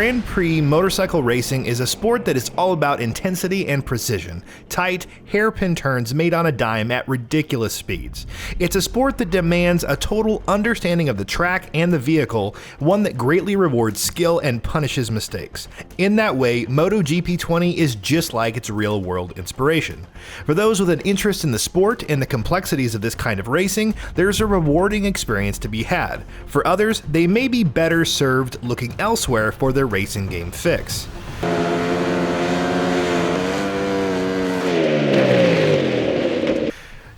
Grand Prix motorcycle racing is a sport that is all about intensity and precision, tight, hairpin turns made on a dime at ridiculous speeds. It's a sport that demands a total understanding of the track and the vehicle, one that greatly rewards skill and punishes mistakes. In that way, MotoGP 20 is just like its real-world inspiration. For those with an interest in the sport and the complexities of this kind of racing, there's a rewarding experience to be had. For others, they may be better served looking elsewhere for their racing game fix.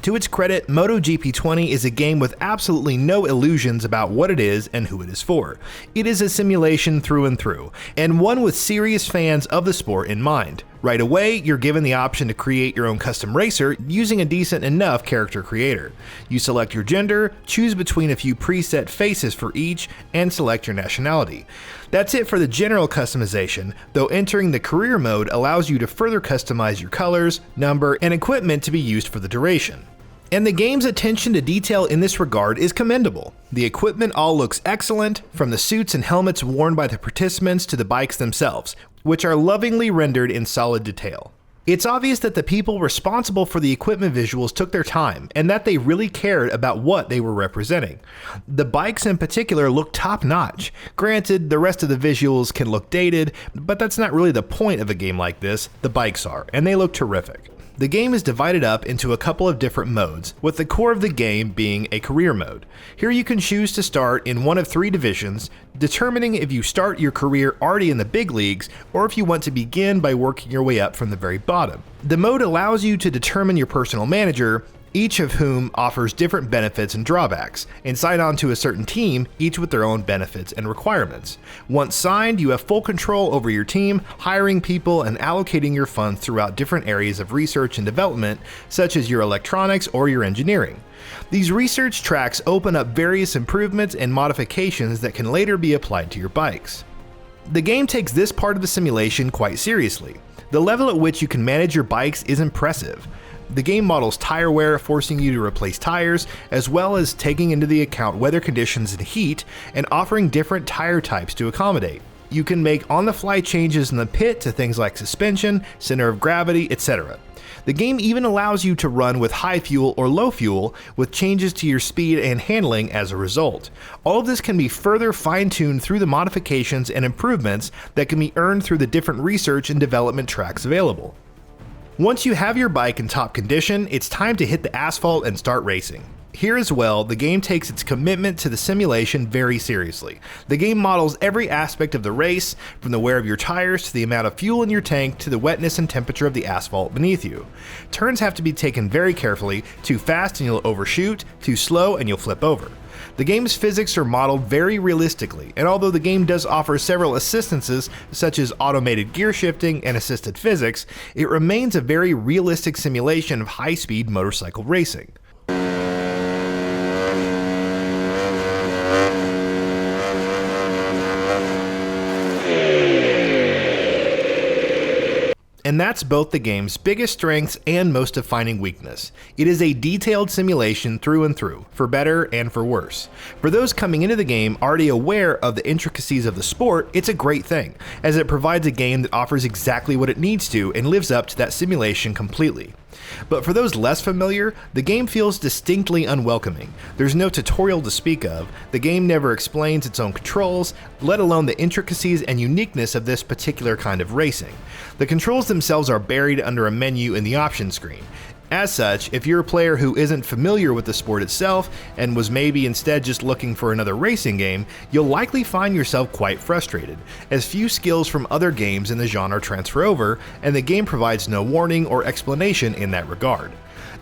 To its credit, MotoGP 20 is a game with absolutely no illusions about what it is and who it is for. It is a simulation through and through, and one with serious fans of the sport in mind. Right away, you're given the option to create your own custom racer using a decent enough character creator. You select your gender, choose between a few preset faces for each, and select your nationality. That's it for the general customization, though entering the career mode allows you to further customize your colors, number, and equipment to be used for the duration. And the game's attention to detail in this regard is commendable. The equipment all looks excellent, from the suits and helmets worn by the participants to the bikes themselves, which are lovingly rendered in solid detail. It's obvious that the people responsible for the equipment visuals took their time, and that they really cared about what they were representing. The bikes in particular look top-notch. Granted, the rest of the visuals can look dated, but that's not really the point of a game like this. The bikes are, and they look terrific. The game is divided up into a couple of different modes, with the core of the game being a career mode. Here you can choose to start in one of 3 divisions, determining if you start your career already in the big leagues, or if you want to begin by working your way up from the very bottom. The mode allows you to determine your personal manager, each of whom offers different benefits and drawbacks, and sign on to a certain team, each with their own benefits and requirements. Once signed, you have full control over your team, hiring people and allocating your funds throughout different areas of research and development, such as your electronics or your engineering. These research tracks open up various improvements and modifications that can later be applied to your bikes. The game takes this part of the simulation quite seriously. The level at which you can manage your bikes is impressive. The game models tire wear, forcing you to replace tires, as well as taking into the account weather conditions and heat, and offering different tire types to accommodate. You can make on-the-fly changes in the pit to things like suspension, center of gravity, etc. The game even allows you to run with high fuel or low fuel, with changes to your speed and handling as a result. All of this can be further fine-tuned through the modifications and improvements that can be earned through the different research and development tracks available. Once you have your bike in top condition, it's time to hit the asphalt and start racing. Here as well, the game takes its commitment to the simulation very seriously. The game models every aspect of the race, from the wear of your tires to the amount of fuel in your tank to the wetness and temperature of the asphalt beneath you. Turns have to be taken very carefully. Too fast and you'll overshoot, too slow and you'll flip over. The game's physics are modeled very realistically, and although the game does offer several assistances such as automated gear shifting and assisted physics, it remains a very realistic simulation of high-speed motorcycle racing. And that's both the game's biggest strengths and most defining weakness. It is a detailed simulation through and through, for better and for worse. For those coming into the game already aware of the intricacies of the sport, it's a great thing, as it provides a game that offers exactly what it needs to and lives up to that simulation completely. But for those less familiar, the game feels distinctly unwelcoming. There's no tutorial to speak of, the game never explains its own controls, let alone the intricacies and uniqueness of this particular kind of racing. The controls themselves are buried under a menu in the options screen. As such, if you're a player who isn't familiar with the sport itself and was maybe instead just looking for another racing game, you'll likely find yourself quite frustrated, as few skills from other games in the genre transfer over, and the game provides no warning or explanation in that regard.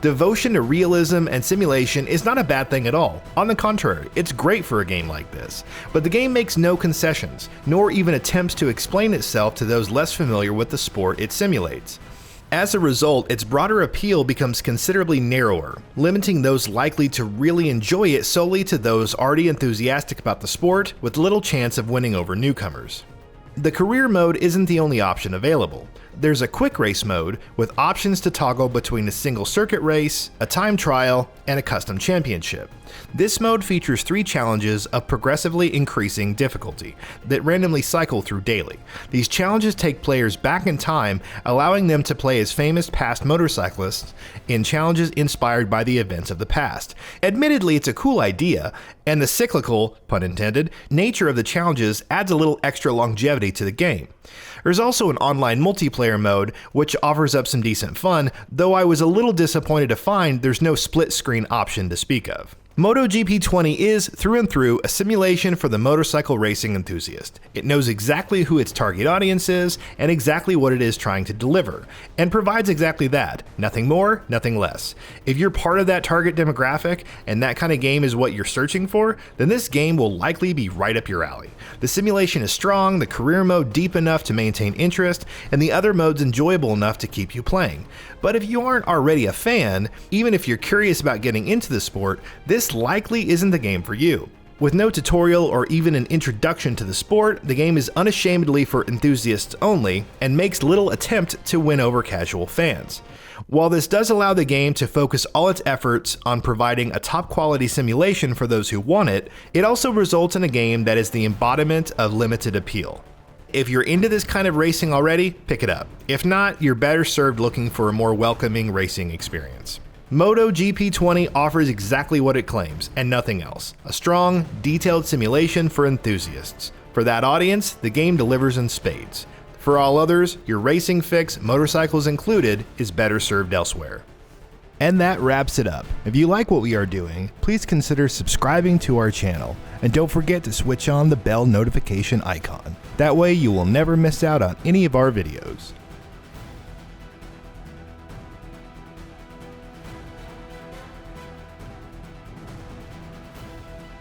Devotion to realism and simulation is not a bad thing at all. On the contrary, it's great for a game like this. But the game makes no concessions, nor even attempts to explain itself to those less familiar with the sport it simulates. As a result, its broader appeal becomes considerably narrower, limiting those likely to really enjoy it solely to those already enthusiastic about the sport with little chance of winning over newcomers. The career mode isn't the only option available. There's a quick race mode with options to toggle between a single circuit race, a time trial, and a custom championship. This mode features 3 challenges of progressively increasing difficulty that randomly cycle through daily. These challenges take players back in time, allowing them to play as famous past motorcyclists in challenges inspired by the events of the past. Admittedly, it's a cool idea, and the cyclical, pun intended, nature of the challenges adds a little extra longevity to the game. There's also an online multiplayer mode, which offers up some decent fun, though I was a little disappointed to find there's no split screen option to speak of. MotoGP 20 is, through and through, a simulation for the motorcycle racing enthusiast. It knows exactly who its target audience is and exactly what it is trying to deliver, and provides exactly that. Nothing more, nothing less. If you're part of that target demographic and that kind of game is what you're searching for, then this game will likely be right up your alley. The simulation is strong, the career mode deep enough to maintain interest, and the other modes enjoyable enough to keep you playing. But if you aren't already a fan, even if you're curious about getting into the sport, this likely isn't the game for you. With no tutorial or even an introduction to the sport, the game is unashamedly for enthusiasts only and makes little attempt to win over casual fans. While this does allow the game to focus all its efforts on providing a top quality simulation for those who want it, it also results in a game that is the embodiment of limited appeal. If you're into this kind of racing already, pick it up. If not, you're better served looking for a more welcoming racing experience. MotoGP 20 offers exactly what it claims, and nothing else. A strong, detailed simulation for enthusiasts. For that audience, the game delivers in spades. For all others, your racing fix, motorcycles included, is better served elsewhere. And that wraps it up. If you like what we are doing, please consider subscribing to our channel, and don't forget to switch on the bell notification icon. That way you will never miss out on any of our videos.